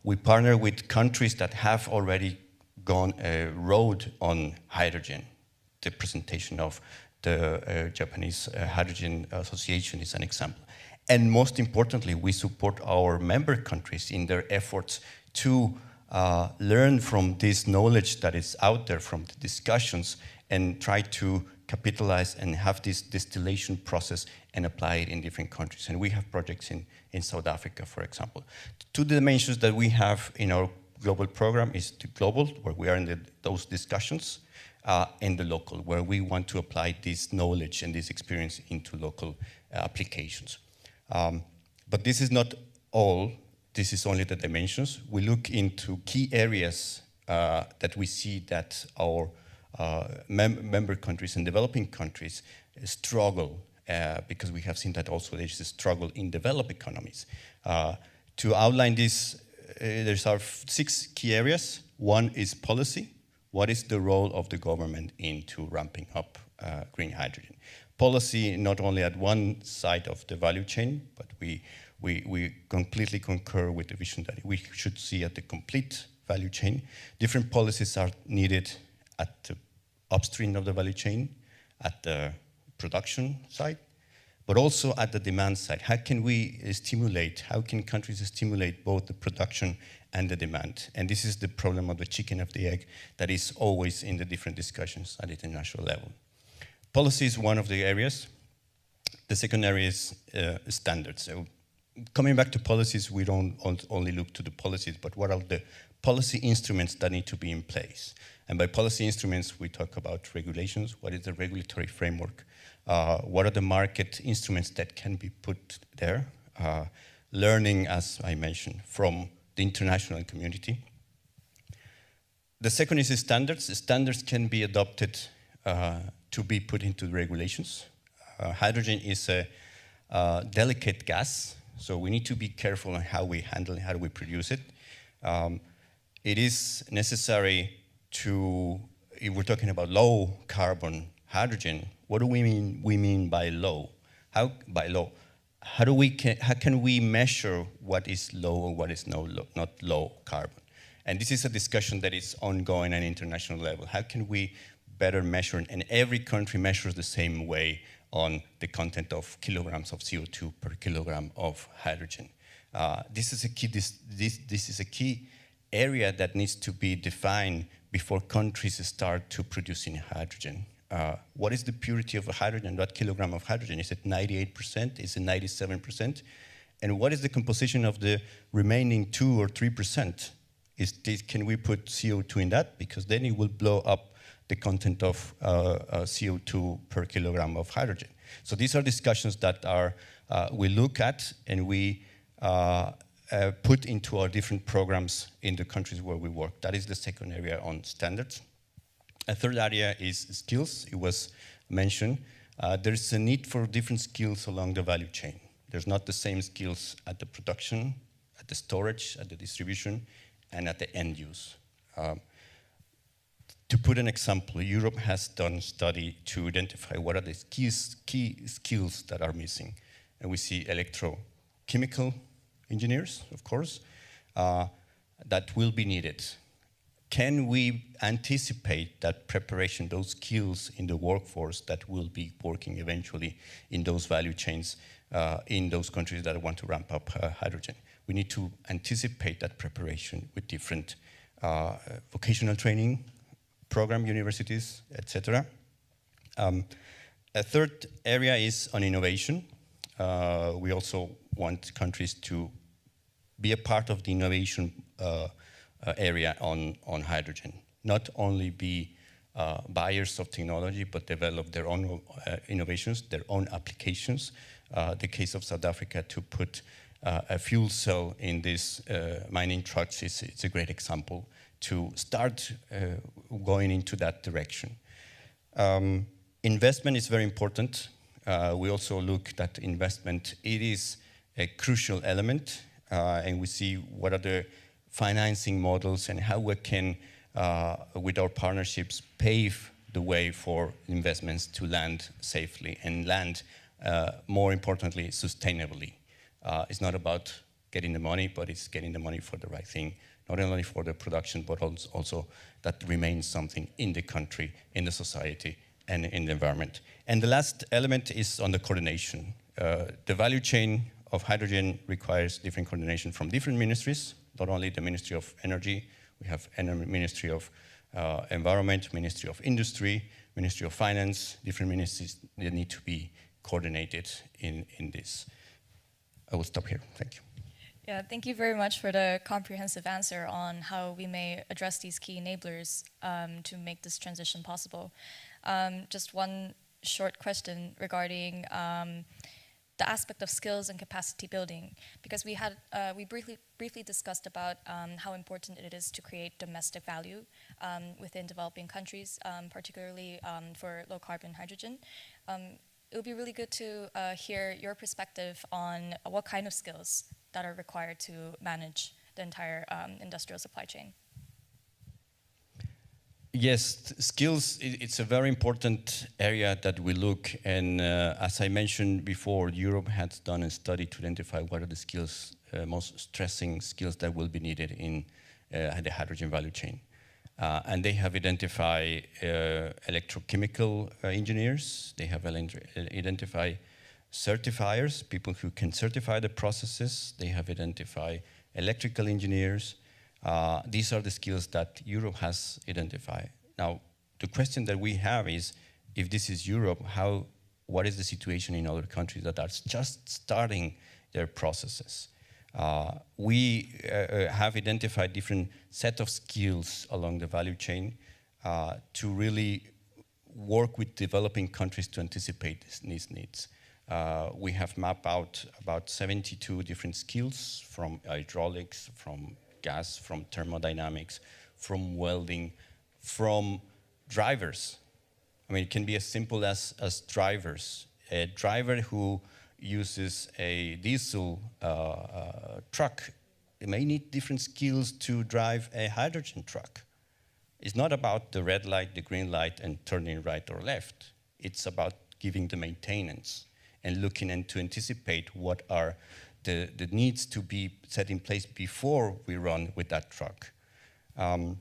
We partner with countries that have already gone a road on hydrogen. The presentation of the Japanese Hydrogen Association is an example. And most importantly, we support our member countries in their efforts to learn from this knowledge that is out there from the discussions and try to capitalize and have this distillation process and apply it in different countries. And we have projects in South Africa, for example. Two dimensions that we have in our global program is the global, where we are in those discussions, and the local, where we want to apply this knowledge and this experience into local applications. But this is not all. This is only the dimensions. We look into key areas that we see that our member countries and developing countries struggle, because we have seen that also there is a struggle in developed economies. To outline this, there's our 6 key areas. One is policy. What is the role of the government into ramping up green hydrogen? Policy not only at one side of the value chain, but we completely concur with the vision that we should see at the complete value chain. Different policies are needed at the upstream of the value chain, at the production side, but also at the demand side. How can we stimulate, how can countries stimulate both the production and the demand? And this is the problem of the chicken of the egg that is always in the different discussions at the international level. Policy is one of the areas. The second area is standards. So coming back to policies, we don't only look to the policies, but what are the policy instruments that need to be in place? And by policy instruments, we talk about regulations. What is the regulatory framework? What are the market instruments that can be put there? Learning, as I mentioned, from the international community. The second is standards. Standards can be adopted to be put into regulations. Hydrogen is a delicate gas, so we need to be careful on how we handle it, how do we produce it. It is necessary if we're talking about low carbon hydrogen, what do we mean by low? How can we measure what is low or what is not low carbon? And this is a discussion that is ongoing at international level. How can we better measure, and every country measures the same way on the content of kilograms of CO2 per kilogram of hydrogen. This is a key area that needs to be defined before countries start to producing hydrogen. What is the purity of a hydrogen? What kilogram of hydrogen? Is it 98%? Is it 97%? And what is the composition of the remaining 2 or 3%? Can we put CO2 in that? Because then it will blow up the content of CO2 per kilogram of hydrogen. So these are discussions that we look at and we put into our different programs in the countries where we work. That is the second area on standards. A third area is skills. It was mentioned. There's a need for different skills along the value chain. There's not the same skills at the production, at the storage, at the distribution, and at the end use. To put an example, Europe has done a study to identify what are the key skills that are missing. And we see electrochemical engineers, of course, that will be needed. Can we anticipate that preparation, those skills in the workforce that will be working eventually in those value chains in those countries that want to ramp up hydrogen? We need to anticipate that preparation with different vocational training program, universities, etc. A third area is on innovation. We also want countries to be a part of the innovation area on hydrogen. Not only be buyers of technology, but develop their own innovations, their own applications. The case of South Africa to put a fuel cell in these mining trucks it's a great example to start going into that direction. Investment is very important. We also look at investment. It is a crucial element, and we see what are the financing models and how we can, with our partnerships, pave the way for investments to land safely and land, more importantly, sustainably. It's not about getting the money, but it's getting the money for the right thing, not only for the production, but also that remains something in the country, in the society, and in the environment. And the last element is on the coordination. The value chain of hydrogen requires different coordination from different ministries, not only the Ministry of Energy, we have Ministry of Environment, Ministry of Industry, Ministry of Finance, different ministries that need to be coordinated in this. I will stop here, thank you. Yeah, thank you very much for the comprehensive answer on how we may address these key enablers to make this transition possible. Just one short question regarding the aspect of skills and capacity building, because we briefly discussed about how important it is to create domestic value within developing countries, particularly for low carbon hydrogen. It would be really good to hear your perspective on what kind of skills that are required to manage the entire industrial supply chain. Yes, skills, it's a very important area that we look, and as I mentioned before, Europe has done a study to identify what are the skills, most stressing skills that will be needed in the hydrogen value chain. And they have identified electrochemical engineers, they have identified certifiers, people who can certify the processes, they have identified electrical engineers. These are the skills that Europe has identified. Now, the question that we have is, if this is Europe, what is the situation in other countries that are just starting their processes? We have identified different set of skills along the value chain to really work with developing countries to anticipate these needs. We have mapped out about 72 different skills from hydraulics, from gas, from thermodynamics, from welding, from drivers. I mean, it can be as simple as drivers. A driver who uses a diesel truck, they may need different skills to drive a hydrogen truck. It's not about the red light, the green light, and turning right or left. It's about giving the maintenance and looking and to anticipate what are the needs to be set in place before we run with that truck. One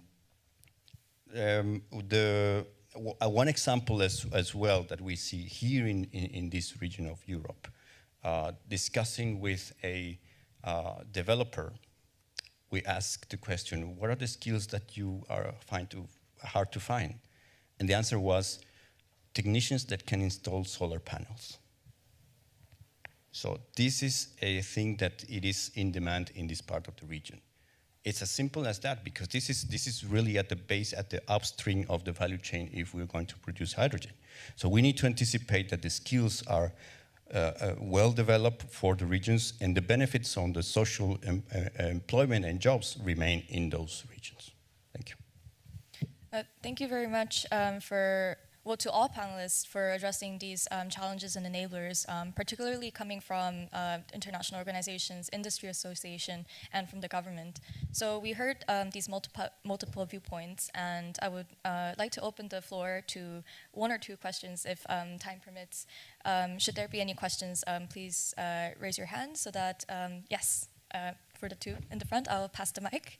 example as well that we see here in this region of Europe, discussing with a developer, we ask the question, what are the skills that you find hard to find? And the answer was, technicians that can install solar panels. So this is a thing that it is in demand in this part of the region. It's as simple as that, because this is really at the base, at the upstream of the value chain if we're going to produce hydrogen. So we need to anticipate that the skills are well developed for the regions, and the benefits on the social employment and jobs remain in those regions. Thank you. Thank you very much to all panelists for addressing these challenges and enablers, particularly coming from international organizations, industry association, and from the government. So we heard these multiple viewpoints, and I would like to open the floor to one or two questions if time permits. Should there be any questions, please raise your hand so that, yes, for the two in the front, I'll pass the mic.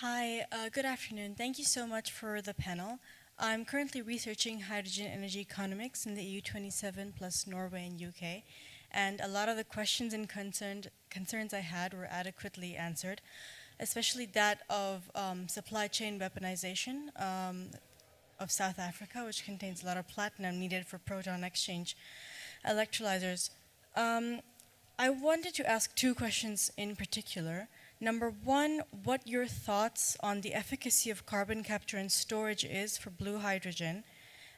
Hi, good afternoon. Thank you so much for the panel. I'm currently researching hydrogen energy economics in the EU27 plus Norway and UK, and a lot of the questions and concerns I had were adequately answered, especially that of supply chain weaponization of South Africa, which contains a lot of platinum needed for proton exchange electrolyzers. I wanted to ask two questions in particular. Number one, what your thoughts on the efficacy of carbon capture and storage is for blue hydrogen.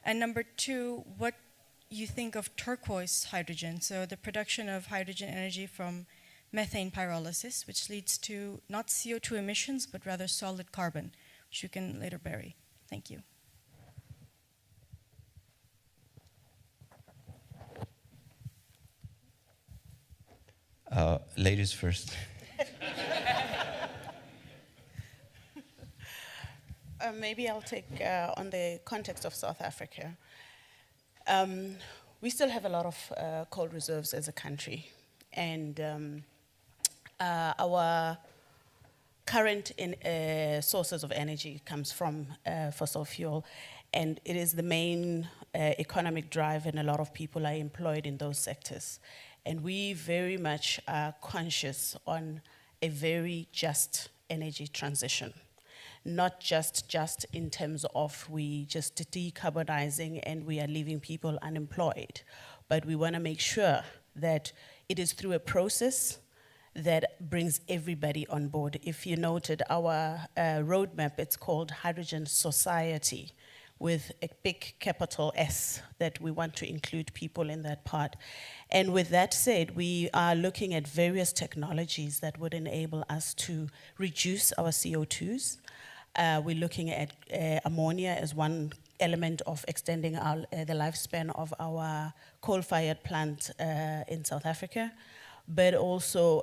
And number two, what you think of turquoise hydrogen, so the production of hydrogen energy from methane pyrolysis, which leads to not CO2 emissions, but rather solid carbon, which you can later bury. Thank you. Ladies first. Maybe I'll take on the context of South Africa. We still have a lot of coal reserves as a country, and our current sources of energy comes from fossil fuel, and it is the main economic drive, and a lot of people are employed in those sectors. And we very much are conscious on a very just energy transition. Not just in terms of we just decarbonizing and we are leaving people unemployed, but we want to make sure that it is through a process that brings everybody on board. If you noted our roadmap, it's called Hydrogen Society, with a big capital S, that we want to include people in that part. And with that said, we are looking at various technologies that would enable us to reduce our CO2s. We're looking at ammonia as one element of extending the lifespan of our coal-fired plant in South Africa, but also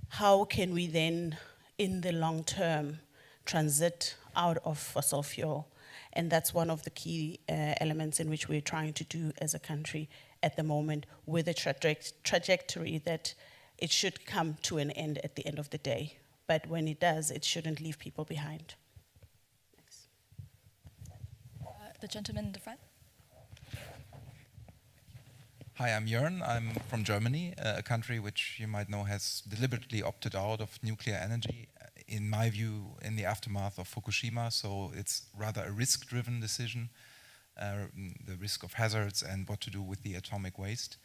how can we then, in the long term, transit out of fossil fuel? And that's one of the key elements in which we're trying to do as a country at the moment, with a trajectory that it should come to an end at the end of the day. But when it does, it shouldn't leave people behind. Thanks. The gentleman in the front. Hi, I'm Jörn. I'm from Germany, a country which you might know has deliberately opted out of nuclear energy, in my view, in the aftermath of Fukushima. So it's rather a risk-driven decision, the risk of hazards and what to do with the atomic waste.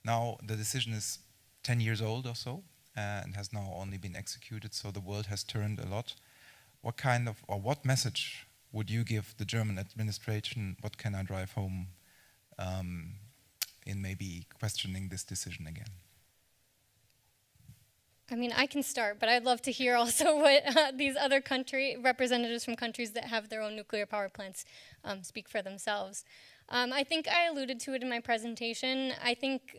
Now, the decision is 10 years old or so, and has now only been executed, so the world has turned a lot. What kind of, or what message would you give the German administration? What can I drive home in maybe questioning this decision again? I mean, I can start, but I'd love to hear also what these other representatives from countries that have their own nuclear power plants speak for themselves. I think I alluded to it in my presentation. I think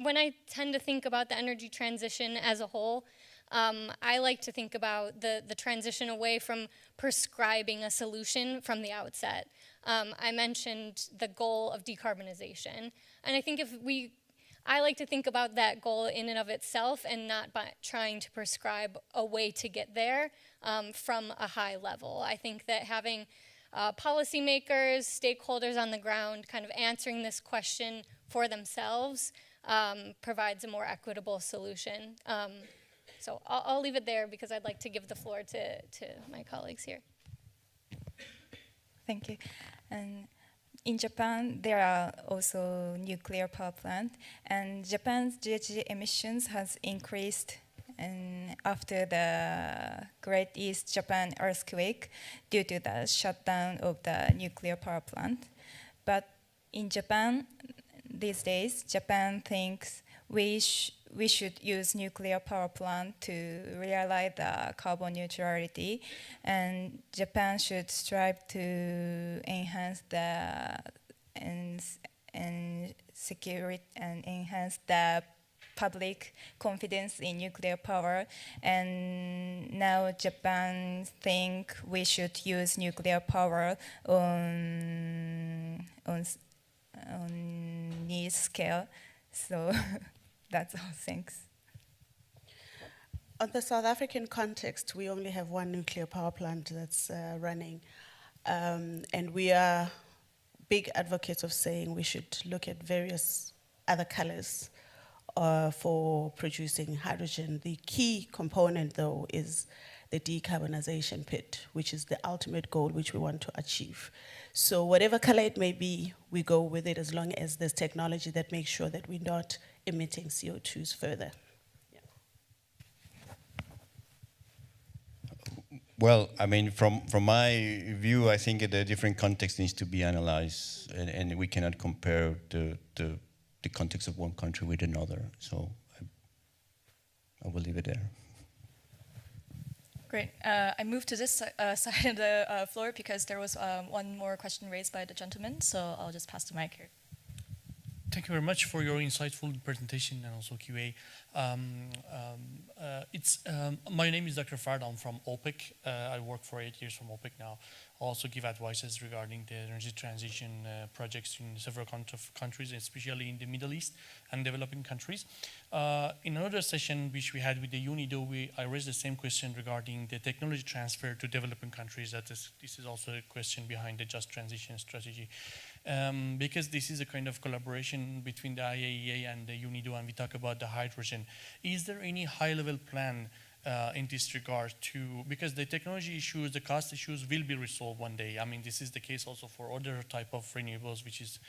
when I tend to think about the energy transition as a whole, I like to think about the transition away from prescribing a solution from the outset. I mentioned the goal of decarbonization. And I think I like to think about that goal in and of itself and not by trying to prescribe a way to get there from a high level. I think that having policymakers, stakeholders on the ground kind of answering this question for themselves provides a more equitable solution. So I'll leave it there because I'd like to give the floor to my colleagues here. Thank you. And in Japan, there are also nuclear power plants, and Japan's GHG emissions has increased and after the Great East Japan earthquake due to the shutdown of the nuclear power plant. But in Japan, these days, Japan thinks we should use nuclear power plant to realize the carbon neutrality, and Japan should strive to enhance the and security and enhance the public confidence in nuclear power. And now Japan think we should use nuclear power on need scale. So that's all. Thanks. On the South African context, we only have one nuclear power plant that's running. And we are big advocates of saying we should look at various other colors for producing hydrogen. The key component, though, is the decarbonization pit, which is the ultimate goal which we want to achieve. So whatever color it may be, we go with it as long as there's technology that makes sure that we're not emitting CO2s further. Yeah. Well, I mean, from my view, I think the different context needs to be analyzed, and we cannot compare the context of one country with another. So I will leave it there. Great. I moved to this side of the floor because there was one more question raised by the gentleman, so I'll just pass the mic here. Thank you very much for your insightful presentation and also QA. My name is Dr. Fard. I'm from OPEC. I work for 8 years from OPEC now. I also give advices regarding the energy transition projects in several countries, especially in the Middle East and developing countries. In another session which we had with the UNIDO, I raised the same question regarding the technology transfer to developing countries. This is also a question behind the just transition strategy. Because this is a kind of collaboration between the IAEA and the UNIDO, and we talk about the hydrogen. Is there any high-level plan in this regard because the technology issues, the cost issues will be resolved one day. I mean, this is the case also for other type of renewables, which is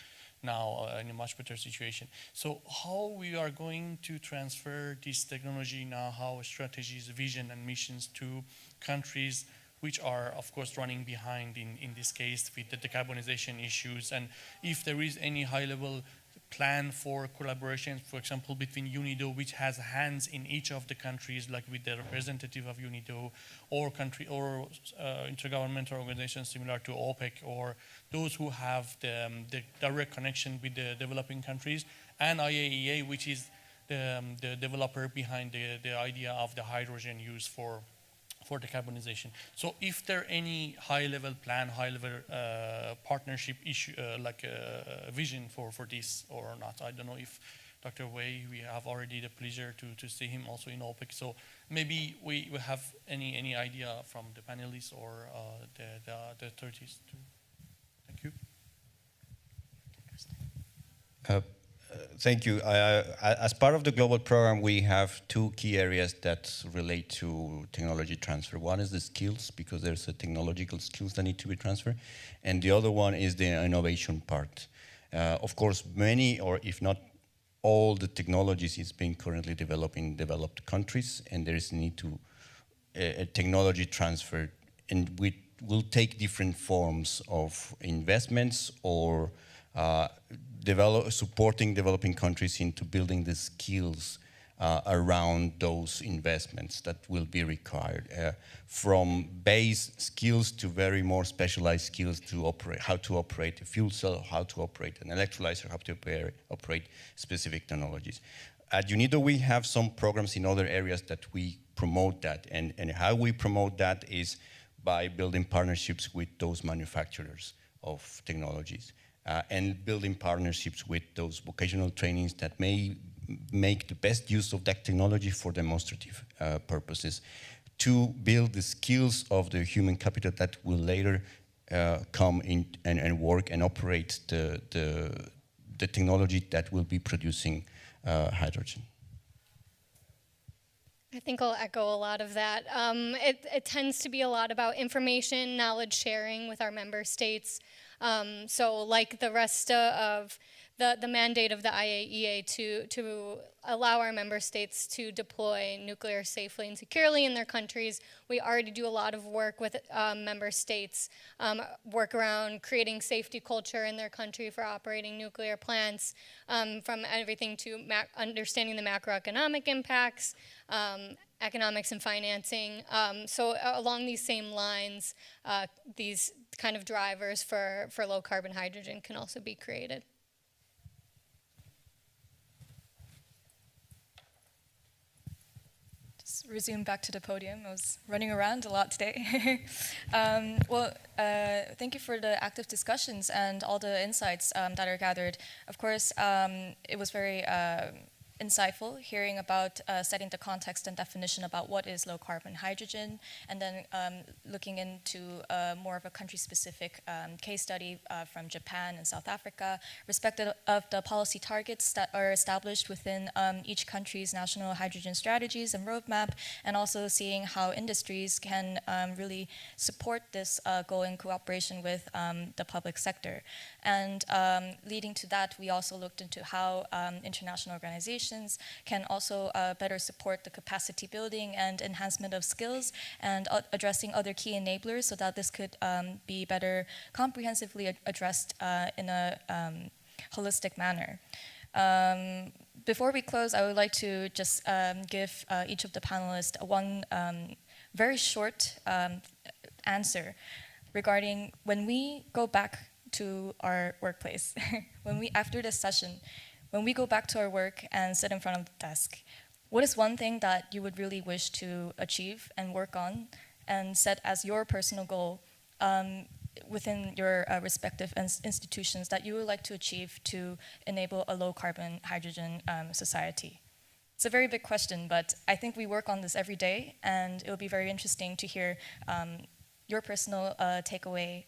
now in a much better situation. So how we are going to transfer this technology now, how strategies, vision, and missions to countries which are, of course, running behind in this case with the decarbonization issues, and if there is any high-level plan for collaboration, for example, between UNIDO, which has hands in each of the countries, like with the representative of UNIDO, or intergovernmental organizations similar to OPEC, or those who have the direct connection with the developing countries, and IAEA, which is the developer behind the idea of the hydrogen use for decarbonization. So if there any high-level plan, high-level partnership issue, like a vision for this or not. I don't know if Dr. Wei, we have already the pleasure to see him also in OPEC. So maybe we have any idea from the panelists or the authorities too. Thank you. Thank you. As part of the global program, we have two key areas that relate to technology transfer. One is the skills, because there's a technological skills that need to be transferred, and the other one is the innovation part. Of course, many, or if not all, the technologies is being currently developed in developed countries, and there is a need to a technology transfer, and we will take different forms of investments or supporting developing countries into building the skills around those investments that will be required, from base skills to very more specialized skills to operate, how to operate a fuel cell, how to operate an electrolyzer, how to operate specific technologies. At UNIDO, we have some programs in other areas that we promote that. And how we promote that is by building partnerships with those manufacturers of technologies and building partnerships with those vocational trainings that may make the best use of that technology for demonstrative purposes, to build the skills of the human capital that will later come in and work and operate the technology that will be producing hydrogen. I think I'll echo a lot of that. It tends to be a lot about information, knowledge sharing with our member states. So like the rest of the mandate of the IAEA to allow our member states to deploy nuclear safely and securely in their countries, we already do a lot of work with member states, work around creating safety culture in their country for operating nuclear plants, from everything to understanding the macroeconomic impacts, economics and financing. So along these same lines, these kind of drivers for low carbon hydrogen can also be created. Just resume back to the podium. I was running around a lot today. Thank you for the active discussions and all the insights that are gathered. Of course, it was very insightful hearing about setting the context and definition about what is low carbon hydrogen, and then looking into more of a country-specific case study from Japan and South Africa, respective of the policy targets that are established within each country's national hydrogen strategies and roadmap, and also seeing how industries can really support this goal in cooperation with the public sector. And leading to that, we also looked into how international organizations can also better support the capacity building and enhancement of skills, and addressing other key enablers so that this could be better comprehensively addressed in a holistic manner. Before we close, I would like to just give each of the panelists one very short answer regarding when we go back to our workplace, after this session, when we go back to our work and sit in front of the desk, what is one thing that you would really wish to achieve and work on and set as your personal goal within your respective institutions that you would like to achieve to enable a low carbon hydrogen society? It's a very big question, but I think we work on this every day, and it will be very interesting to hear your personal takeaway,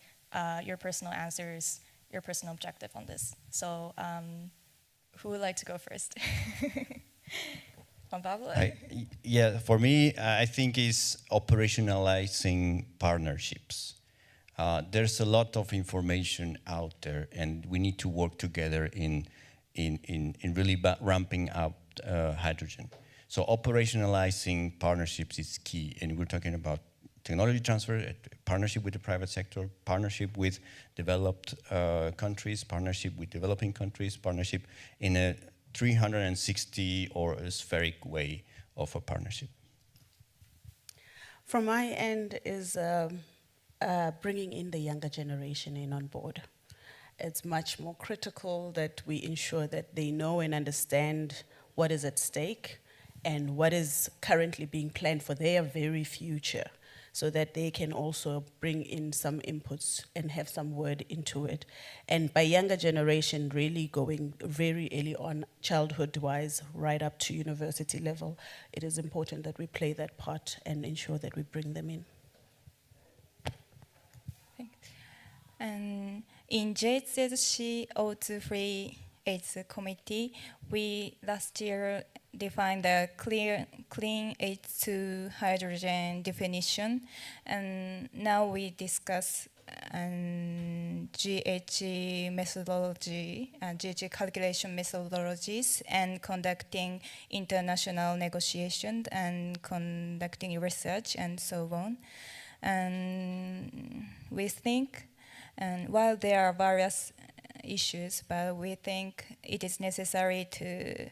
your personal answers, your personal objective on this. So who would like to go first? Juan Pablo? Yeah, for me, I think is operationalizing partnerships. There's a lot of information out there, and we need to work together in really ramping up hydrogen. So operationalizing partnerships is key, and we're talking about technology transfer, partnership with the private sector, partnership with developed countries, partnership with developing countries, partnership in a 360 or a spheric way of a partnership. From my end is bringing in the younger generation in on board. It's much more critical that we ensure that they know and understand what is at stake and what is currently being planned for their very future, so that they can also bring in some inputs and have some word into it. And by younger generation, really going very early on, childhood-wise, right up to university level, it is important that we play that part and ensure that we bring them in. Thanks. And in JHZ's CO2-free H2 committee, we last year defined the clean H2 hydrogen definition, and now we discuss GHG methodology, GHG calculation methodologies, and conducting international negotiations and conducting research and so on. And we think, and while there are various issues, but we think it is necessary to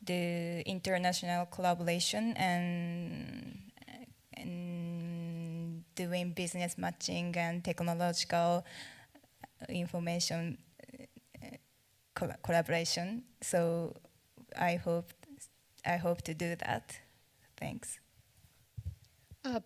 do international collaboration and doing business matching and technological information collaboration. So I hope to do that. Thanks.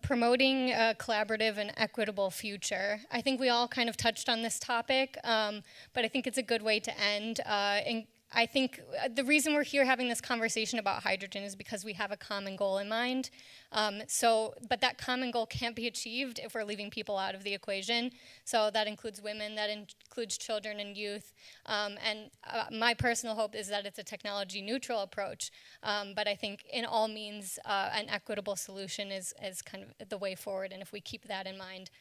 Promoting a collaborative and equitable future. I think we all kind of touched on this topic, but I think it's a good way to end. And I think the reason we're here having this conversation about hydrogen is because we have a common goal in mind. But that common goal can't be achieved if we're leaving people out of the equation. So that includes women, that includes children and youth. And my personal hope is that it's a technology neutral approach. But I think in all means, an equitable solution is kind of the way forward. And if we keep that in mind,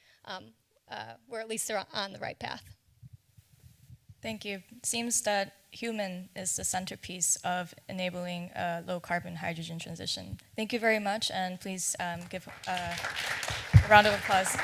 we're at least on the right path. Thank you. It seems that human is the centerpiece of enabling a low-carbon hydrogen transition. Thank you very much, and please give a round of applause.